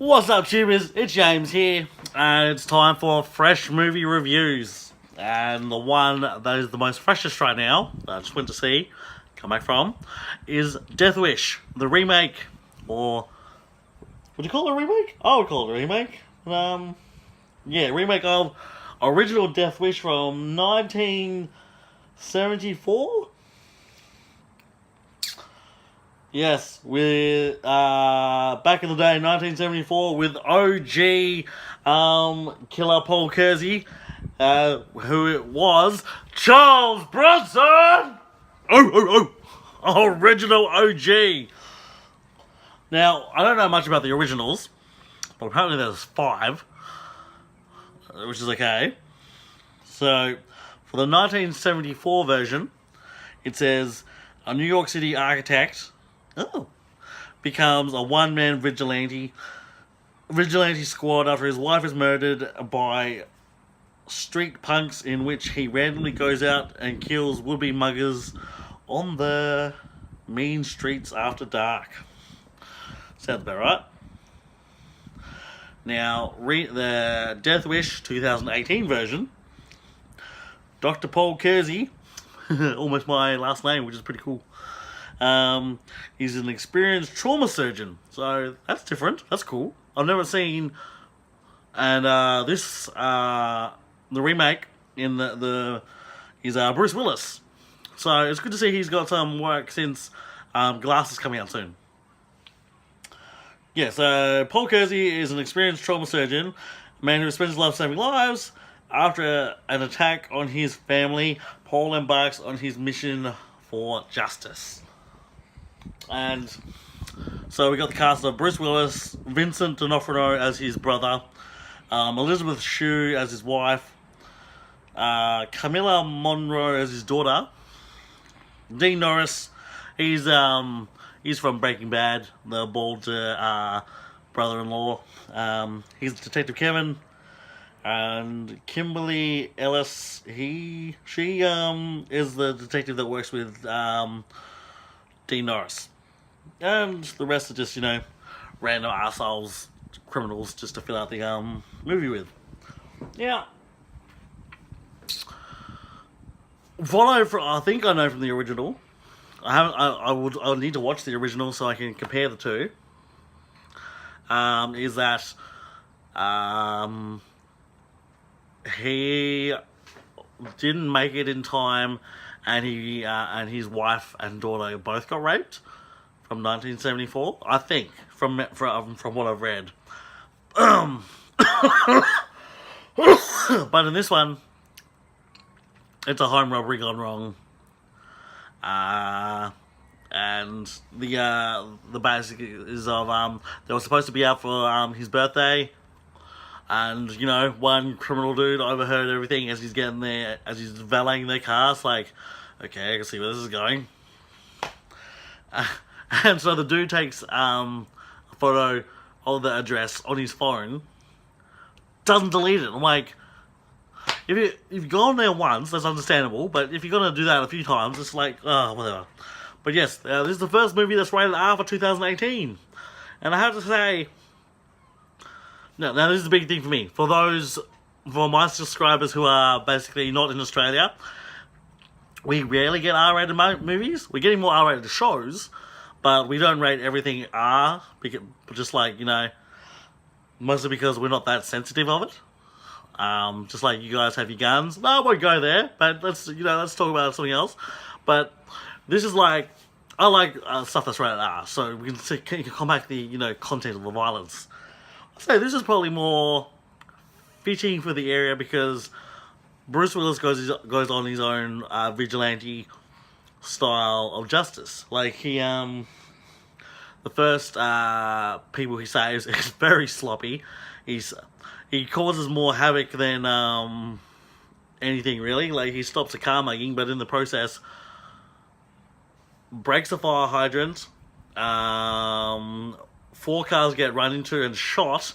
What's up, tubers? It's James here, and it's time for fresh movie reviews. And the one that is the most freshest right now, that I just went to see, come back from, is Death Wish, the remake, or would you call it a remake? I would call it a remake. Remake of original Death Wish from 1974. Yes, with back in the day, 1974, with OG killer Paul Kersey, who it was, Charles Bronson. Original OG. Now, I don't know much about the originals, but apparently there's 5, which is okay. So, for the 1974 version, it says a New York City architect becomes a one-man vigilante squad after his wife is murdered by street punks, in which he randomly goes out and kills would-be muggers on the mean streets after dark. Sounds about right. Now, the Death Wish 2018 version, Dr. Paul Kersey, almost my last name, which is pretty cool. He's an experienced trauma surgeon, so that's different. That's cool. I've never seen, and the remake in is Bruce Willis, so it's good to see he's got some work since Glass is coming out soon. Yeah, so Paul Kersey is an experienced trauma surgeon, a man who spends his life saving lives. After an attack on his family, Paul embarks on his mission for justice. And so we got the cast of Bruce Willis, Vincent D'Onofrio as his brother, Elizabeth Shue as his wife, Camilla Monroe as his daughter, Dean Norris, he's from Breaking Bad, the bald brother-in-law. He's Detective Kevin, and Kimberly Ellis, she is the detective that works with Dean Norris. And the rest are just, random assholes, criminals, just to fill out the movie with. Yeah. What I think I know from the original, I would need to watch the original so I can compare the two, is that he didn't make it in time, and he and his wife and daughter both got raped from 1974. I think from what I've read. But in this one, it's a home robbery gone wrong. And the basic is of they were supposed to be out for his birthday. And, one criminal dude overheard everything as he's getting there, as he's valeting their car. It's like, okay, I can see where this is going. And so the dude takes a photo of the address on his phone, doesn't delete it. I'm like, if you've gone there once, that's understandable. But if you're going to do that a few times, it's like, whatever. But yes, this is the first movie that's rated R for 2018. And I have to say, now this is the big thing for me. For my subscribers who are basically not in Australia, we rarely get R-rated movies. We're getting more R-rated shows, but we don't rate everything R, just like, mostly because we're not that sensitive of it. Just like you guys have your guns. No, I won't go there, but let's talk about something else. But this is like, I like stuff that's rated R, so we can combat the, content of the violence. So this is probably more fitting for the area because Bruce Willis goes on his own vigilante style of justice. Like the first people he saves is very sloppy. He causes more havoc than anything really. Like he stops a car mugging, but in the process breaks a fire hydrant. 4 cars get run into and shot,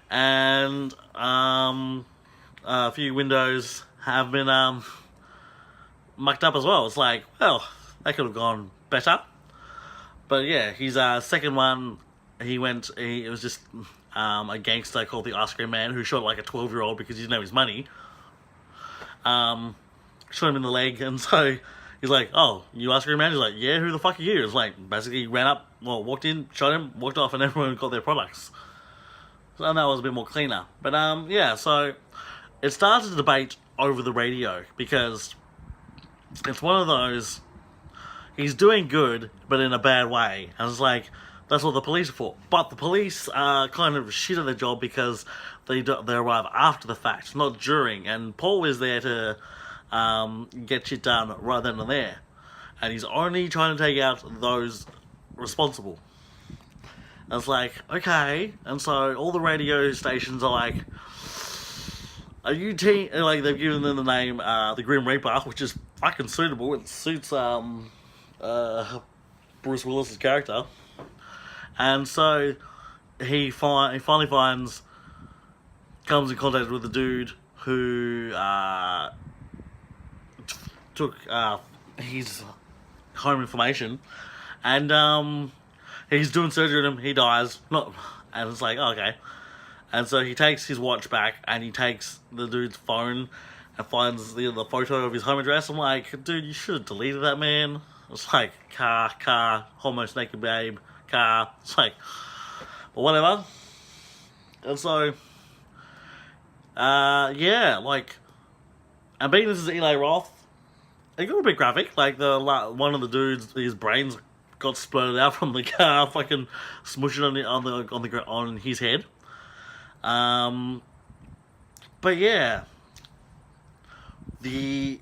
and a few windows have been mucked up as well. It's like, well, that could have gone better. But yeah, his second one He it was just a gangster called the Ice Cream Man who shot like a 12-year-old because he didn't have his money. Shot him in the leg, and so he's like, "Oh, you Ice Cream Man?" He's like, "Yeah, who the fuck are you?" It's like, basically he ran up, walked in, shot him, walked off, and everyone got their products. So that was a bit more cleaner. But yeah, so it started a debate over the radio because it's one of those, he's doing good, but in a bad way. And it's like, that's what the police are for. But the police are kind of shit at their job because they arrive after the fact, not during. And Paul is there to get shit done right then and there. And he's only trying to take out those responsible. And it's like, okay. And so all the radio stations are like, are you like, they've given them the name the Grim Reaper, which is fucking suitable. It suits Bruce Willis's character. And so he finally comes in contact with the dude who took his home information, and he's doing surgery on him. He dies. And it's like, oh, okay. And so he takes his watch back, and he takes the dude's phone and finds the photo of his home address. I'm like, dude, you should have deleted that, man. It's like, car, almost naked babe, car. It's like, but whatever. And so, yeah, like, and being this is Eli Roth, it got a bit graphic. Like, one of the dudes, his brains got splurted out from the car, fucking smushing on his head. But yeah, the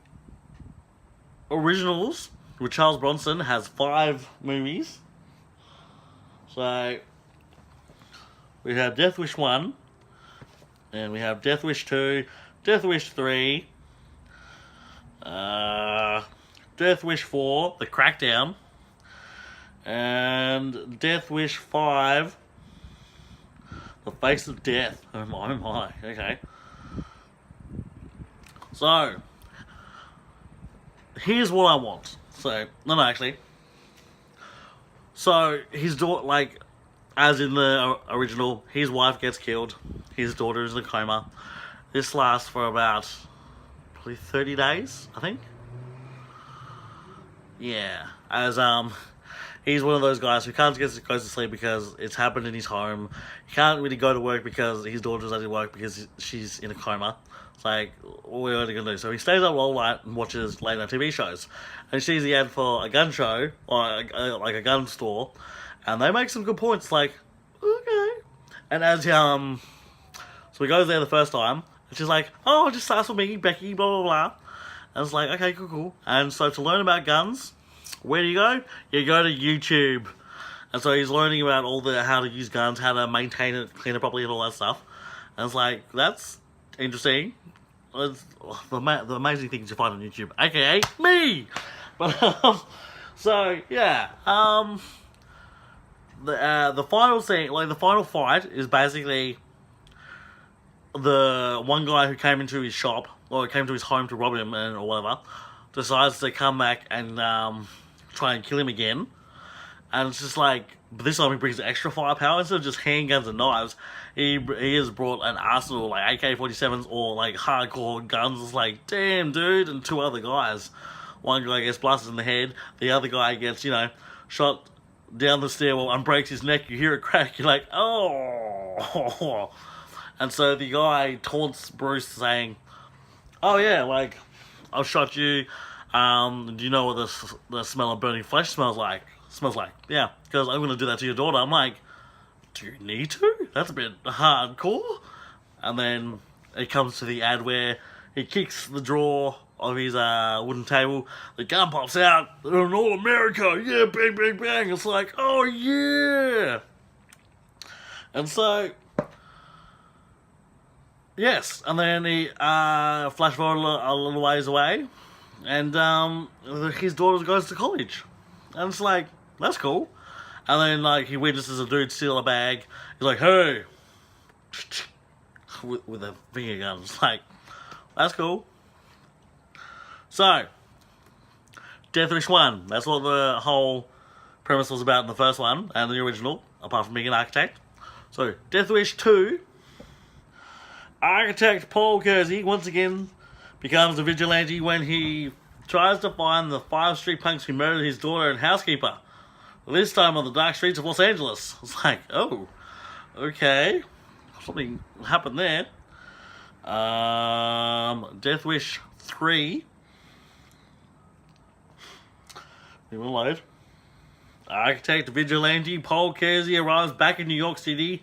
originals with Charles Bronson has 5 movies. So we have Death Wish 1, and we have Death Wish 2, Death Wish 3, Death Wish 4, The Crackdown, and Death Wish 5, The Face of Death. Oh my, okay. So, here's what I want. So, no, actually. So, his daughter, like, as in the original, his wife gets killed. His daughter is in a coma. This lasts for about, probably 30 days, I think. Yeah. As, he's one of those guys who can't get goes to sleep because it's happened in his home. He can't really go to work because his daughter's at work because she's in a coma. It's like, what are we going to do? So he stays up all night and watches late night TV shows. And he sees the ad for a gun show, or like a gun store, and they make some good points, like, okay. And as, so he goes there the first time, and she's like, oh, just ask for me, Becky, blah, blah, blah. And it's like, okay, cool. And so to learn about guns, where do you go? You go to YouTube. And so he's learning about all how to use guns, how to maintain it, clean it properly, and all that stuff. And it's like, that's interesting. It's the amazing things you find on YouTube, aka me. But so yeah, the final scene, like the final fight, is basically the one guy who came into his shop, or came to his home to rob him or whatever, decides to come back and try and kill him again. And it's just like, but this time he brings extra firepower. Instead of just handguns and knives, he has brought an arsenal, like AK-47s or like hardcore guns. It's like, damn, dude. And 2 other guys. One guy gets blasted in the head. The other guy gets, shot down the stairwell and breaks his neck. You hear it crack. You're like, oh. And so the guy taunts Bruce saying, oh yeah, like, I've shot you. Do you know what the smell of burning flesh smells like? Yeah, because I'm going to do that to your daughter. I'm like, do you need to? That's a bit hardcore. And then it comes to the ad where he kicks the drawer of his wooden table. The gun pops out. In all America, yeah, bang, bang, bang. It's like, oh yeah. And so, yes. And then he flash forward a little ways away. And his daughter goes to college. And it's like, that's cool. And then, like, he witnesses a dude steal a bag. He's like, hey! With a finger gun. It's like, that's cool. So, Death Wish 1. That's what the whole premise was about in the first one, and the original. apart from being an architect. So, Death Wish 2, architect Paul Kersey once again becomes a vigilante when he tries to find the 5 street punks who murdered his daughter and housekeeper. This time on the dark streets of Los Angeles. It's like, oh, okay, something happened there. Death Wish 3. We will load. Architect vigilante Paul Kersey arrives back in New York City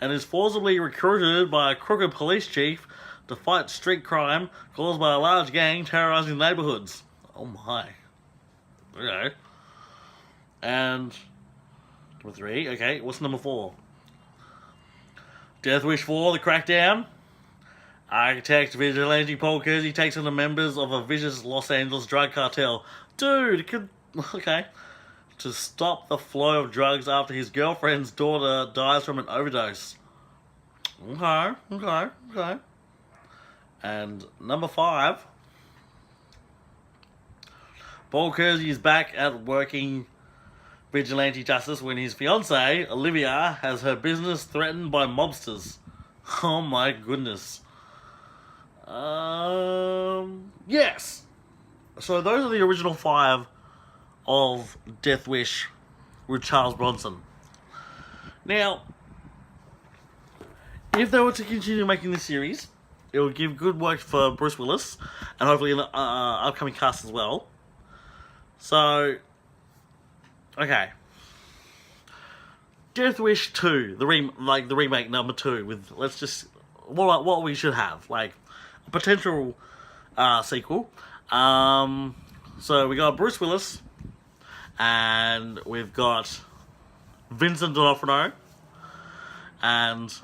and is forcibly recruited by a crooked police chief to fight street crime caused by a large gang terrorizing neighborhoods. Oh my. Okay. And number 3. Okay, what's number 4? Death Wish 4, The Crackdown. Architect vigilante Paul Kersey takes on the members of a vicious Los Angeles drug cartel. Dude, okay. To stop the flow of drugs after his girlfriend's daughter dies from an overdose. Okay. And number 5. Paul Kersey is back at working vigilante justice when his fiancée, Olivia, has her business threatened by mobsters. Oh my goodness. Yes. So those are the original 5 of Death Wish with Charles Bronson. Now, if they were to continue making this series, it would give good work for Bruce Willis and hopefully an upcoming cast as well. So, okay. Death Wish 2, the remake number 2 with, let's just, what we should have, like a potential sequel. So we got Bruce Willis, and we've got Vincent D'Onofrio and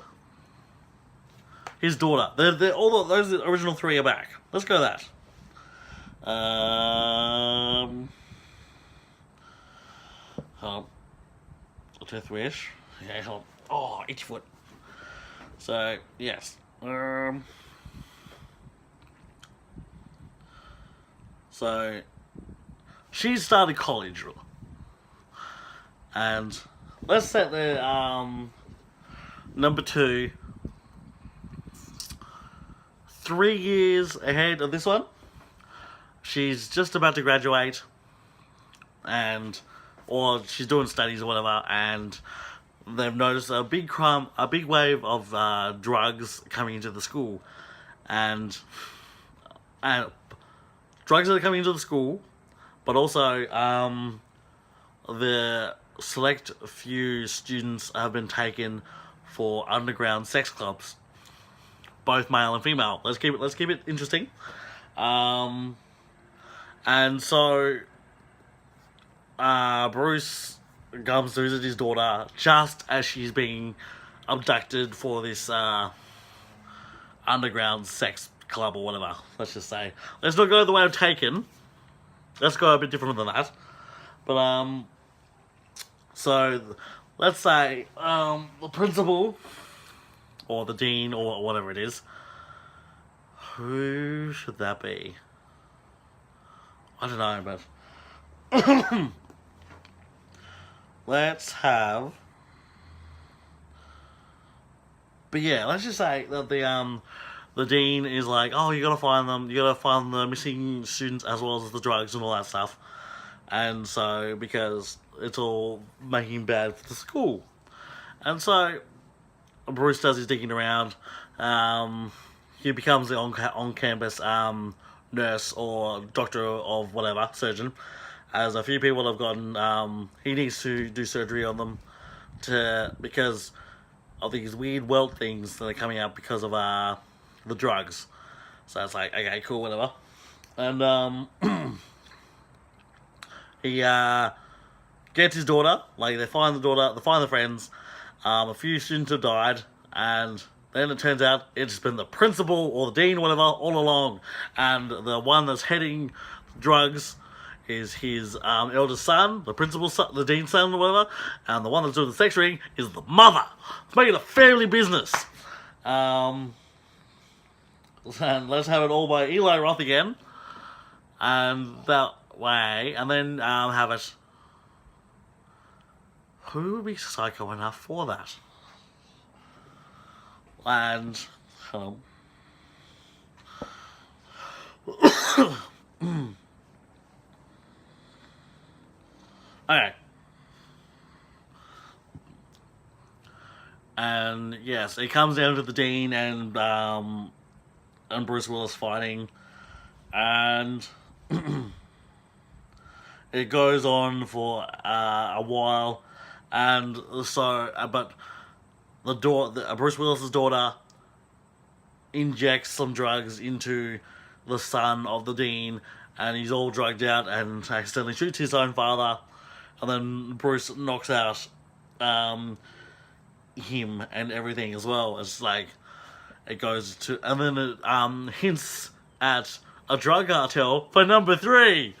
his daughter. Those original 3 are back. Let's go with that. Death Wish. Okay, hold on. Oh, itchy foot. So, yes. So, she started college. And let's set the number 2 3 years ahead of this one. She's just about to graduate, or she's doing studies or whatever, and they've noticed a big wave of drugs coming into the school, and drugs that are coming into the school, but also the select few students have been taken for underground sex clubs, both male and female. Let's keep it interesting. And so Bruce comes to visit his daughter just as she's being abducted for this underground sex club or whatever. Let's just say. Let's not go the way of Taken. Let's go a bit different than that. But so let's say the principal or the dean or whatever it is. Who should that be? I don't know, but let's have. But yeah, let's just say that the dean is like, oh, you gotta find them. You gotta find the missing students as well as the drugs and all that stuff. And so because it's all making bad for the school, and so Bruce does his digging around. He becomes the on-campus nurse or doctor of whatever, surgeon, as a few people have gotten, he needs to do surgery on them because of these weird welt things that are coming out because of the drugs. So it's like, okay, cool, whatever. And he gets his daughter, like they find the daughter, they find the friends, a few students have died, and then it turns out it's been the principal or the dean, whatever, all along. And the one that's heading drugs is his eldest son, the principal's son, the dean's son, or whatever. And the one that's doing the sex ring is the mother. Let's make it a family business. And let's have it all by Eli Roth again. And that way, and then have it. who would be psycho enough for that? And, okay. And yes, it comes down to the Dean and Bruce Willis fighting, and it goes on for a while, and so but Bruce Willis's daughter injects some drugs into the son of the Dean, and he's all drugged out and accidentally shoots his own father, and then Bruce knocks out him and everything as well. It's like it goes to, and then it hints at a drug cartel for number 3.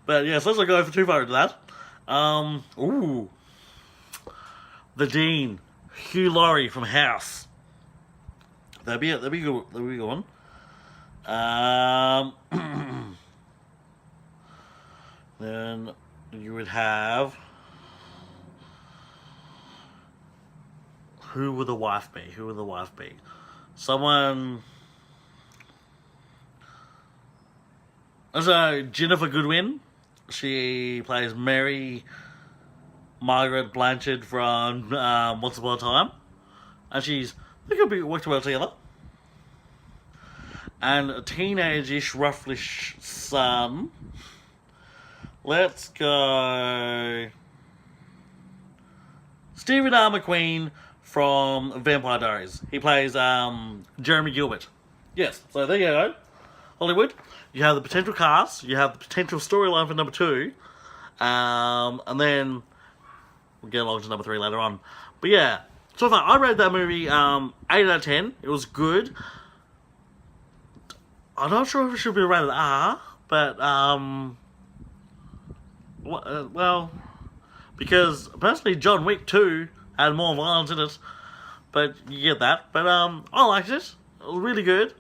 But yes, let's not go for too far into that. The Dean, Hugh Laurie from House. That'd be a good one. Then you would have, who would the wife be? Someone. So Jennifer Goodwin, she plays Mary Margaret Blanchard from Once Upon a Time, and they could be worked well together. And a teenage-ish, roughly son. Let's go Stephen R. McQueen from Vampire Diaries. He plays Jeremy Gilbert. Yes, so there you go. Hollywood. You have the potential cast. You have the potential storyline for number 2. And then we'll get along to number 3 later on. But yeah, so far I rated that movie 8 out of 10. It was good. I'm not sure if it should be rated R, but well, because personally John Wick 2 had more violence in it, but you get that. But I liked it. It was really good.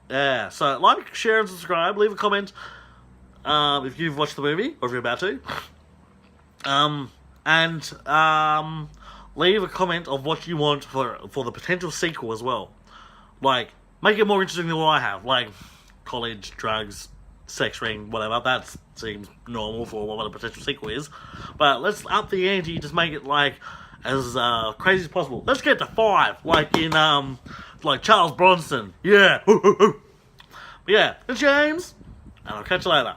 Yeah, so like, share, and subscribe. Leave a comment if you've watched the movie, or if you're about to. And leave a comment of what you want for the potential sequel as well. Like, make it more interesting than what I have. Like, college, drugs, sex ring, whatever. That seems normal for what a potential sequel is. But let's up the ante, just make it like as crazy as possible. Let's get to 5, like in like Charles Bronson. Yeah. But yeah, it's James, and I'll catch you later.